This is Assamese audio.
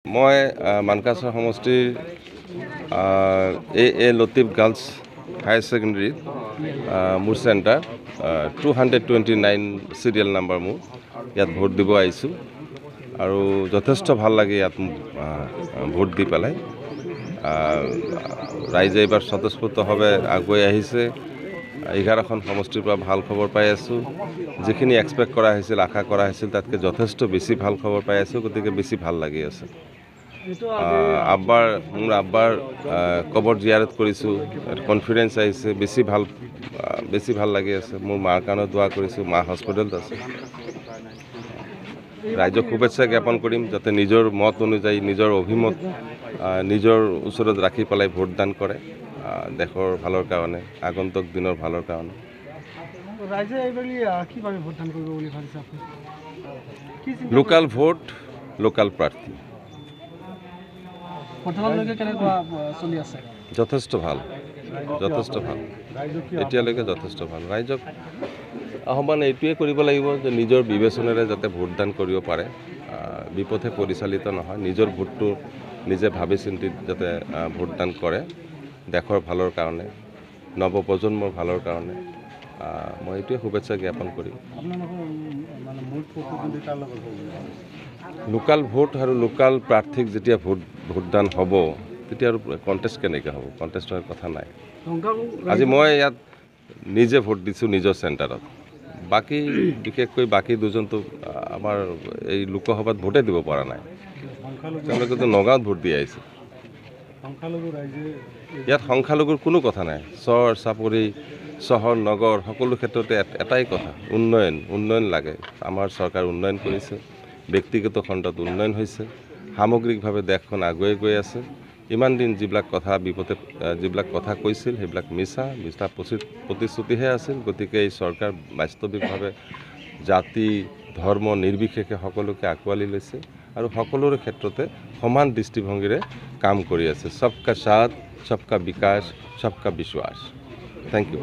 মই মানকাছাৰ সমষ্টিৰ এ লতিফ গাৰ্লছ হায়াৰ ছেকেণ্ডেৰীত মোৰ চেণ্টাৰ 229 চিৰিয়েল নাম্বাৰ মোৰ ইয়াত ভোট দিব আহিছোঁ আৰু যথেষ্ট ভাল লাগে ইয়াত ভোট দি পেলাই ৰাইজে এইবাৰ স্বতঃস্ফূৰ্তভাৱে আগুৱাই আহিছে 11খন সমষ্টিৰ পৰা ভাল খবৰ পাই আছোঁ যিখিনি এক্সপেক্ট কৰা হৈছিল আশা কৰা হৈছিল তাতকৈ যথেষ্ট বেছি ভাল খবৰ পাই আছোঁ গতিকে বেছি ভাল লাগি আছে মোৰ আব্বাৰ কবৰ জিয়াৰত কৰিছোঁ কনফিডেন্স আহিছে বেছি ভাল লাগি আছে মোৰ মাৰ কাৰণে দোৱা কৰিছোঁ মা হস্পিটেলত আছে ৰাইজক শুভেচ্ছা জ্ঞাপন কৰিম যাতে নিজৰ মত অনুযায়ী নিজৰ অভিমত নিজৰ ওচৰত ৰাখি পেলাই ভোটদান কৰে দেশৰ ভালৰ কাৰণে আগন্তুক দিনৰ ভালৰ কাৰণে ৰাইজে এইবাৰ কিভাবে ভোটদান কৰিব বুলি ভাবিছে আপুনি লোকাল ভোট লোকাল প্ৰাৰ্থী বৰ্তমানলৈকে কেনেকুৱা চলি আছে যথেষ্ট ভাল এতিয়ালৈকে যথেষ্ট ভাল ৰাইজক আহ্বান এইটোৱে কৰিব লাগিব যে নিজৰ বিবেচনাৰে যাতে ভোটদান কৰিব পাৰে বিপথে পৰিচালিত নহয় নিজৰ ভোটটো নিজে ভাবি চিন্তি যাতে ভোটদান কৰে দেশৰ ভালৰ কাৰণে নৱপ্ৰজন্মৰ ভালৰ কাৰণে মই এইটোৱে শুভেচ্ছা জ্ঞাপন কৰিম লোকাল ভোট আৰু লোকাল প্ৰাৰ্থীক যেতিয়া ভোটদান হ'ব তেতিয়া আৰু কণ্টেষ্ট কেনেকৈ হ'ব কণ্টেষ্টৰ কথা নাই আজি মই ইয়াত নিজে ভোট দিছোঁ নিজৰ চেণ্টাৰত বাকী বিশেষকৈ বাকী দুজনটো আমাৰ এই লোকসভাত ভোটে দিব পৰা নাই তেওঁলোকেতো নগাঁৱত ভোট দি আহিছে ইয়াত সংখ্যালঘুৰ কোনো কথা নাই চৰ চাপৰি চহৰ নগৰ সকলো ক্ষেত্ৰতে এটাই কথা উন্নয়ন লাগে আমাৰ চৰকাৰ উন্নয়ন কৰিছে ব্যক্তিগত খণ্ডত উন্নয়ন হৈছে সামগ্ৰিকভাৱে দেশখন আগুৱাই গৈ আছে ইমান দিন যিবিলাক কথা কৈছিল সেইবিলাক মিছা প্ৰতিশ্ৰুতিহে আছিল গতিকে এই চৰকাৰ বাস্তৱিকভাৱে জাতি ধৰ্ম নিৰ্বিশেষে সকলোকে আঁকোৱালি লৈছে আৰু সকলোৰে ক্ষেত্ৰতে সমান দৃষ্টিভংগীৰে কাম কৰি আছে সবকা সাথ সবকা বিকাশ সবকা বিশ্বাস থেংক ইউ